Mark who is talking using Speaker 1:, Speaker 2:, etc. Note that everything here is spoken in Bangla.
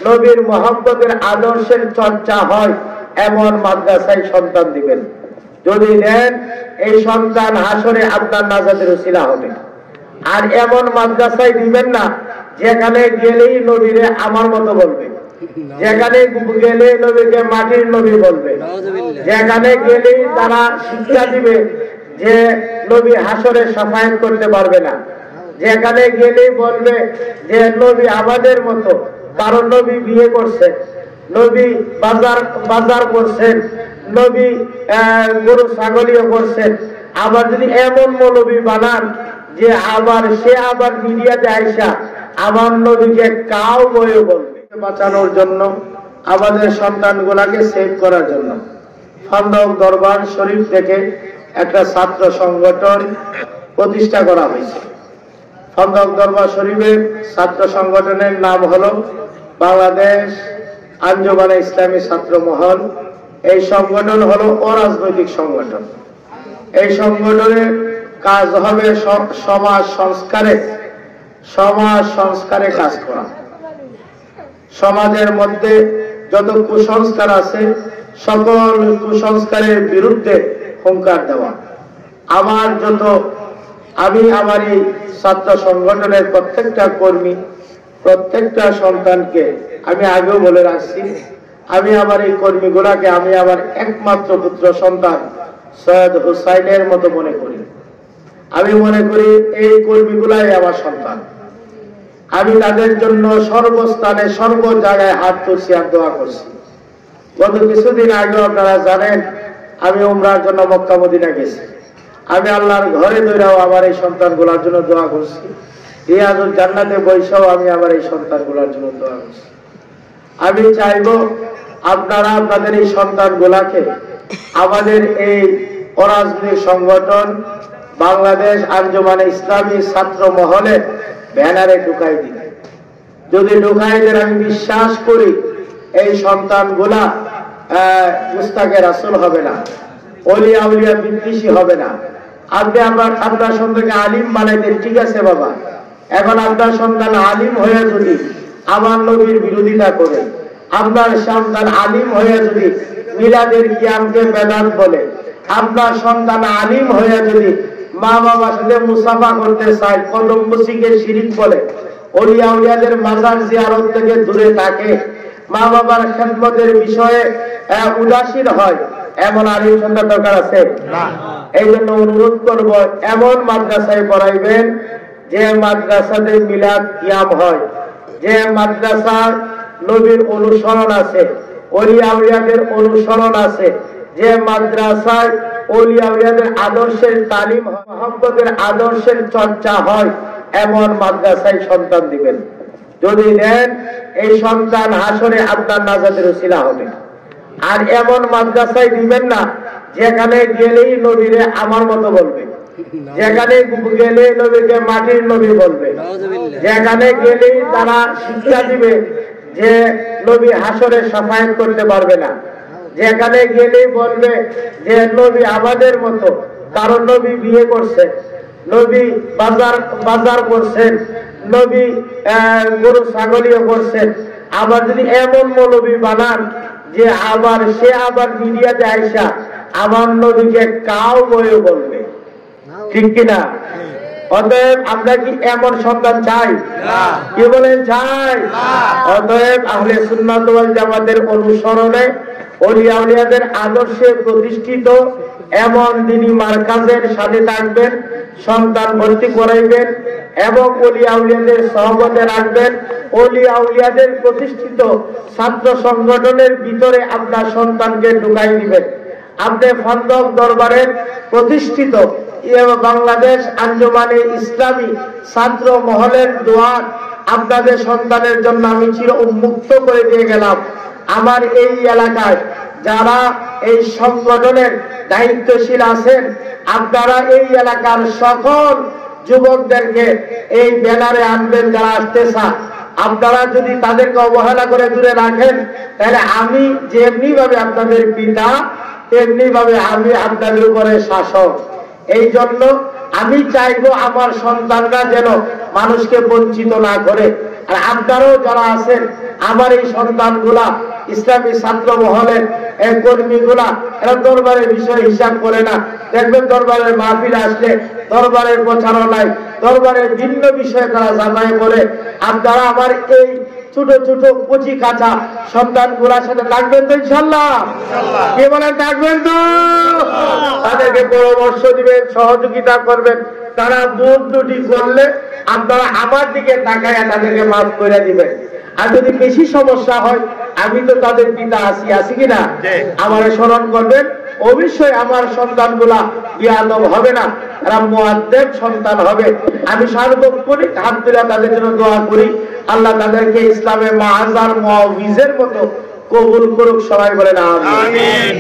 Speaker 1: নবীর মহব্বতের আদর্শের চর্চা হয় এমন মাদ্রাসায় সন্তান দিবেন। যদি দেন এই সন্তান হাসরে আপনার নাজাতের উসিলা হবে। আর এমন মাদ্রাসায় দিবেন না যেখানে গেলেই নবীরে আমার মতো বলবে, যেখানে গেলে নবীকে মাটির নবী বলবে, যেখানে গেলেই তারা শিক্ষা দিবে যে নবী হাসরে সাফায়াত করতে পারবে না, যেখানে গেলেই বলবে যে নবী আমাদের মতো, কারণ নবী বিয়ে করছে, নবী বাজার করছেন, নবী গরু ছাগলিও করছেন। আবার যদি এমন মৌলবী বানান যে সে আবার মিডিয়াতে আইসা আমার নবীকে কাউ বয়ে বলবে। বাঁচানোর জন্য, আমাদের সন্তানগুলাকে সেভ করার জন্য খন্দক দরবার শরীফ থেকে একটা ছাত্র সংগঠন প্রতিষ্ঠা করা হয়েছে। খন্দক দরবার শরীফের ছাত্র সংগঠনের নাম হলো বাংলাদেশ আঞ্জুমানে ইসলামী ছাত্র মহল। এই সংগঠন হলো অরাজনৈতিক সংগঠন। এই সংগঠনের কাজ হবে সমাজ সংস্কারে কাজ করা। সমাজের মধ্যে যত কুসংস্কার আছে সকল কুসংস্কারের বিরুদ্ধে হুঙ্কার দেওয়া। আমি আমার এই ছাত্র সংগঠনের প্রত্যেকটা কর্মী, প্রত্যেকটা সন্তানকে আমি আগেও বলে রাখছি, আমি আমার এই কর্মীগুলাকে আমি আমার একমাত্র পুত্র সন্তান সৈয়দ হুসাইনের মতো মনে করি। আমি মনে করি এই কর্মীগুলাই আমার সন্তান। আমি তাদের জন্য সর্বস্থানে সর্ব জায়গায় হাত তুলছি আর দোয়া করছি। গত কিছুদিন আগেও আপনারা জানেন আমি উমরার জন্য মক্কা মদিনা গেছি। আমি আল্লাহর ঘরে দৌড়াও আমার এই সন্তানগুলোর জন্য দোয়া করছি। রিয়াজুল জান্নাতে বৈশাও আমি আমার এই সন্তানগুলোর জন্য দোয়া করছি। আমি চাইব আপনারা আপনাদের এই সন্তানগুলাকে আমাদের এই অরাজনৈতিক সংগঠন বাংলাদেশ আঞ্জুমানে ইসলামী ছাত্র মহলে ব্যানারে ঢুকাই দিন। যদি ঢুকাই দেন আমি বিশ্বাস করি এই সন্তানগুলা মুস্তাকে রাসূল হবে না, ওলিয়া উলিয়া বিদ্বেষী হবে না। আপনি আপনার সন্তানকে আলিম বানাইতেন, ঠিক আছে বাবা, এখন আপনার সন্তান আলিম হয়ে যদি আমার নবীর বিরোধিতা করে, আপনার সন্তান আলিম হয়ে যদি মিলাদের কিয়ামকে বেদাত বলে, আপনার সন্তান আলিম হয়ে যদি মা বাবার সাথে মুসাফা করতে চায়, কদম মুসিকে শিরিক বলে, ওলিয়া উলিয়াদের মাজার জিয়ারত থেকে দূরে থাকে, মা বাবার খেদমতের বিষয়ে উদাসীন হয়, এমন আলিম সন্তান দরকার আছে না। এই জন্য অনুরোধ করব এমন মাদ্রাসায় পড়াইবেন যে মাদ্রাসাতে মিলাদ কিয়াম হয়, যে মাদ্রাসার নবীর অনুসরণ আছে, ওলিয়া উলিয়াদের অনুসরণ আছে, যে মাদ্রাসায় ওলিয়া উলিয়াদের আদর্শের তালিম হয়, মহব্বতের আদর্শের চর্চা হয় এমন মাদ্রাসায় সন্তান দিবেন। যদি দেন এই সন্তান হাসরে আপনার নাজাতের উসিলা হবে। আর এমন মাদ্রাসায় দিবেন না যেখানে গেলেই নবীরে আমার মতো বলবে, যেখানে গেলে নবীকে মাটির নবী বলবে, যেখানে গেলেই তারা শিক্ষা দিবে যে নবী হাসরে সাফায়াত করতে পারবে না, যেখানে গেলেই বলবে যে নবী আমাদের মতো, কারণ নবী বিয়ে করছে, নবী বাজার করছেন, নবী গরু ছাগলিও করছেন। আবার যদি এমন মৌলবী বানান যে সে আবার মিডিয়াতে আইসা আমার নবীকে কাউ বয়ে বলবে, ঠিক কিনা? অতএব আমরা কি এমন সন্তান চাই? কি বলেন চাই? অতএব আহলে সুন্নাত ওয়াল জামাতের অনুসরণে ওলিয়া উলিয়াদের আদর্শে প্রতিষ্ঠিত এমন দ্বীনি মারকাজের সাথে থাকবেন, সন্তান ভর্তি করাইবেন এবং ওলিয়া উলিয়াদের সহবতে রাখবেন। ওলিয়া উলিয়াদের প্রতিষ্ঠিত ছাত্র সংগঠনের ভিতরে আপনার সন্তানকে ঢুকাই দিবেন। আপনি খন্দক দরবারের প্রতিষ্ঠিত বাংলাদেশ আঞ্জুমানে ইসলামী ছাত্র মহলের দোয়ার আপনাদের সন্তানের জন্য আমি চির উন্মুক্ত করে দিয়ে গেলাম। আমার এই এলাকায় যারা এই সংগঠনের দায়িত্বশীল আছেন, আপনারা এই এলাকার সকল যুবকদেরকে এই ব্যানারে আনবেন যারা আসতে চান। আপনারা যদি তাদেরকে অবহেলা করে দূরে রাখেন তাহলে আমি যেমনি ভাবে আপনাদের পিতা তেমনি ভাবে আমি আপনাদের উপরে শাসক। এই জন্য আমি চাইবো আমার সন্তানরা যেন মানুষকে বঞ্চিত না করে, আর আপনারাও যারা আছেন আমার এই সন্তানগুলা ইসলামী ছাত্র মহলের এই কর্মীগুলা এরা দরবারের বিষয় হিসাব করে না। দেখবেন দরবারের মাহফিল আসলে দরবারের প্রচারণায় দরবারের ভিন্ন বিষয়ে তারা জানাই বলে। আপনারা আমার এই ছোট ছোট কচি কাঁচা সন্তানগুলার সাথে থাকবেন তো ইনশাল্লাহ? কে বলেন থাকবেন তো? তাদেরকে পরামর্শ দিবেন, সহযোগিতা করবেন। তারা ভুল ত্রুটি করলে আপনারা আমার দিকে তাকায় তাদেরকে মাফ করে দিবেন। আর যদি বেশি সমস্যা হয়, আমি তো তাদের পিতা আছি কিনা, আমার স্মরণ করবেন। অবশ্যই আমার সন্তানগুলা বিয়াদব হবে না, এরা মুআদ্দেব সন্তান হবে। আমি সার্বক্ষণিক হাত তুলে তাদের জন্য দোয়া করি, আল্লাহ তাদেরকে ইসলামে মাহাজার মুআউযের মতো কবুল করুক। সবাই বলেন আমিন।